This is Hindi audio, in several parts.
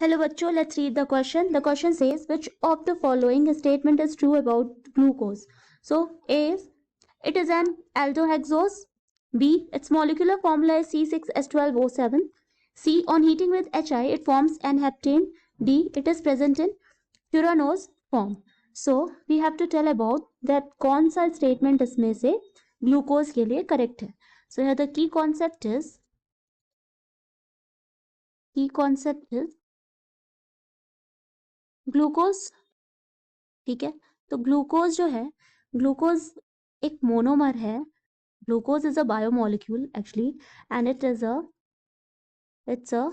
Hello bachcho, let's read the question. The question says, which of the following statement is true about glucose? So A is, it is an aldohexose. B, its molecular formula is C6H12O7. C, on heating with HI, it forms N-heptane. D, it is present in furanose form. So we have to tell about that कौन सा statement इसमें से glucose के लिए correct है. So here the key concept is glucose. ठीक है, तो ग्लूकोज जो है, ग्लूकोज एक मोनोमर है. Glucose is a biomolecule actually, and it's a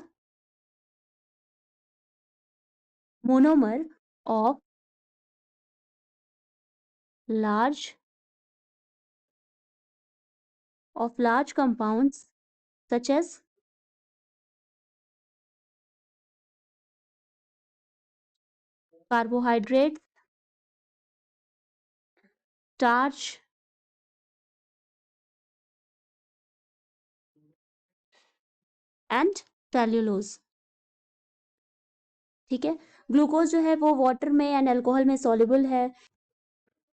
monomer of large compounds such as carbohydrates, starch, and cellulose. ठीक है, ग्लूकोज जो है वो वाटर में एंड अल्कोहल में सॉल्युबल है.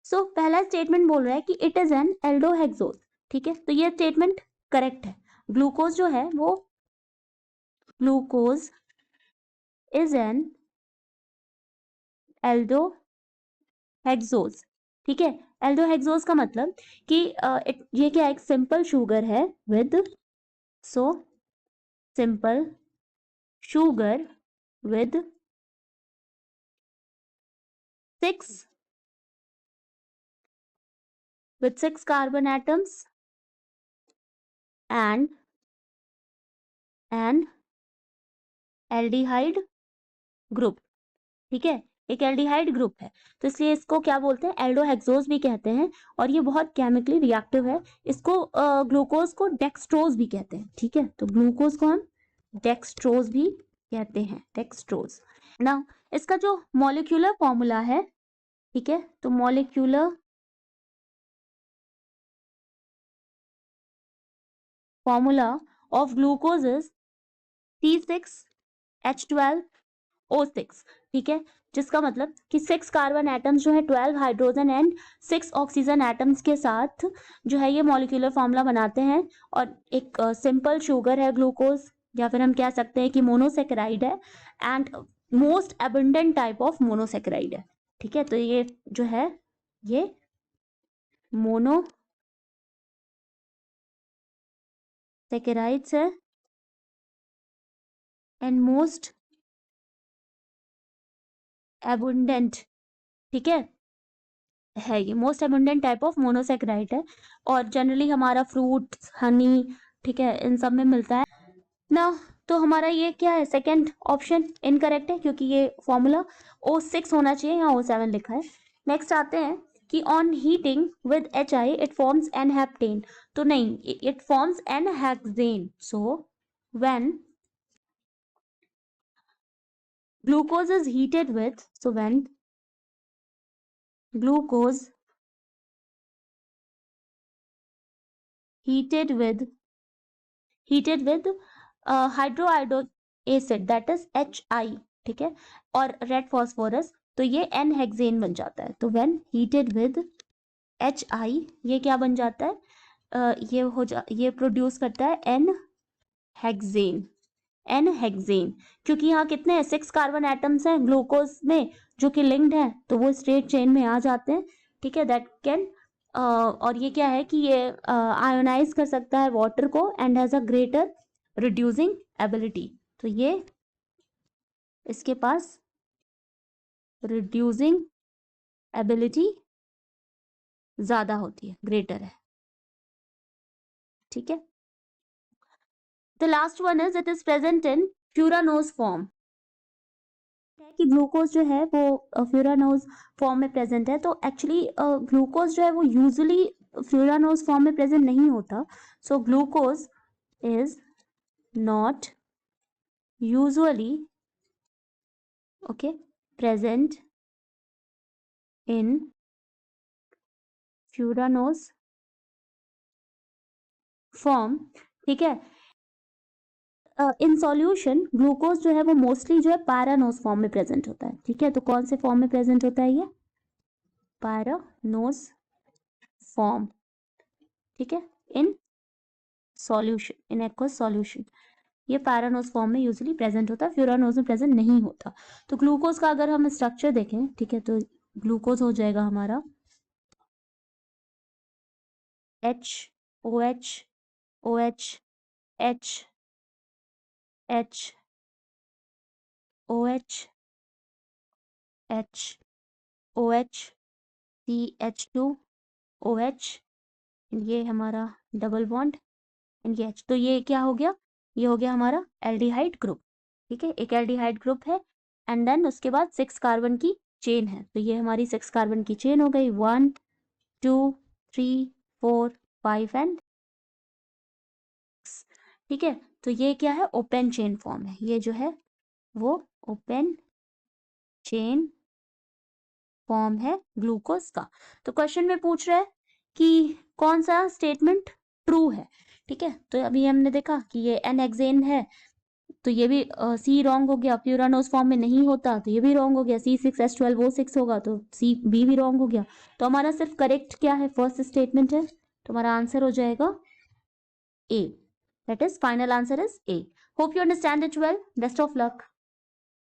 सो पहला स्टेटमेंट बोल रहा है कि इट इज एन एल्डोहेक्सोज. ठीक है, तो ये स्टेटमेंट करेक्ट है. ग्लूकोज जो है वो ग्लूकोज इज एन एल्डोहेक्सोज. ठीक है, एल्डोहेक्सोज का मतलब कि ये क्या, एक सिंपल शुगर है with simple sugar with 6 carbon atoms and an aldehyde group. ठीक है, एक एल्डिहाइड ग्रुप है, तो इसलिए इसको क्या बोलते हैं, एल्डोहेक्सोज भी कहते हैं. और ये बहुत केमिकली रिएक्टिव है. इसको ग्लूकोज को डेक्सट्रोज भी कहते हैं. ठीक है, तो ग्लूकोज को हम डेक्सट्रोज भी कहते हैं, डेक्सट्रोज ना. इसका जो मॉलिक्यूलर फॉर्मूला है, ठीक है, तो molecular formula of glucose is C6H12O6. ठीक है, जिसका मतलब कि 6 कार्बन एटम्स जो है 12 हाइड्रोजन एंड 6 ऑक्सीजन एटम्स के साथ जो है ये मॉलिक्यूलर फॉर्मूला बनाते हैं. और एक सिंपल शुगर है ग्लूकोज, या फिर हम कह सकते हैं कि मोनोसेकेराइड है, and most abundant type of monosaccharide है. ठीक है, तो ये जो है ये मोनोसेकेराइड्स है एंड मोस्ट एबंडेंट. ठीक है, ये most abundant type of monosaccharide है, और जनरली हमारा फ्रूट, हनी, ठीक है, इन सब में मिलता है ना. तो हमारा ये क्या है, सेकंड ऑप्शन इनकरेक्ट है, क्योंकि ये फॉर्मूला O6 होना चाहिए, यहाँ O7 लिखा है. नेक्स्ट आते हैं कि on heating with HI it forms n heptane. तो नहीं, it forms n hexane. So when glucose is heated with, so when glucose heated with hydroiodic acid that is HI. ठीक है, और रेड फॉस्फोरस, तो ये N-हेक्सेन बन जाता है. तो व्हेन हीटेड विद HI ये क्या बन जाता है, ये प्रोड्यूस करता है N-हेक्सेन. क्योंकि यहाँ कितने हैं, 6 कार्बन एटम्स हैं ग्लूकोज में जो कि लिंक्ड है, तो वो स्ट्रेट चेन में आ जाते हैं. ठीक है, दैट कैन और ये क्या है कि ये आयोनाइज कर सकता है वाटर को and has a greater reducing ability. तो ये इसके पास रिड्यूसिंग एबिलिटी ज्यादा होती है, ग्रेटर है. ठीक है, the last one is it is present in furanose form. कि ग्लूकोज जो है वो फ्यूरानोज फॉर्म में प्रेजेंट है. तो एक्चुअली ग्लूकोज जो है वो यूजुअली फ्यूरानोज फॉर्म में प्रेजेंट नहीं होता. So glucose is not usually present in furanose form. ठीक है, इन सॉल्यूशन ग्लूकोज जो है वो मोस्टली जो है पैरानोज फॉर्म में प्रेजेंट होता है, ठीक है। तो कौन से फॉर्म में प्रेजेंट होता है ये? पैरानोज फॉर्म, ठीक है, in solution, in aqueous solution. ये पैरानोज फॉर्म में यूजुअली प्रेजेंट होता है, फ्यूरानोज में प्रेजेंट नहीं होता। तो ग्लूकोज का अगर हम स्ट्रक्चर देखें, ठीक है, तो ग्लूकोज हो जाएगा हमारा H OH OH H H OH H OH CH2 OH, ये हमारा डबल बॉन्ड इनके H। तो ये क्या हो गया? ये हो गया हमारा एल्डिहाइड ग्रुप, ठीक है, एक एल्डिहाइड ग्रुप है। एंड देन उसके बाद 6 कार्बन की चेन है, तो ये हमारी 6 कार्बन की चेन हो गई, 1 2 3 4 5 एंड 6, ठीक है। तो ये क्या है? ओपन चेन फॉर्म है, ये जो है वो ओपन चेन फॉर्म है ग्लूकोज का। तो क्वेश्चन में पूछ रहा है कि कौन सा स्टेटमेंट ट्रू है, ठीक है। तो अभी हमने देखा कि ये एन हेक्सेन है, तो ये भी सी रॉन्ग हो गया, फ्यूरानोज फॉर्म में नहीं होता तो ये भी रॉन्ग हो गया, C6H12 वो 6 होगा तो सी बी भी रॉन्ग हो गया। तो हमारा सिर्फ करेक्ट क्या है? फर्स्ट स्टेटमेंट है, तो हमारा आंसर हो जाएगा A, that is final answer is A. Hope you understand it well, best of luck.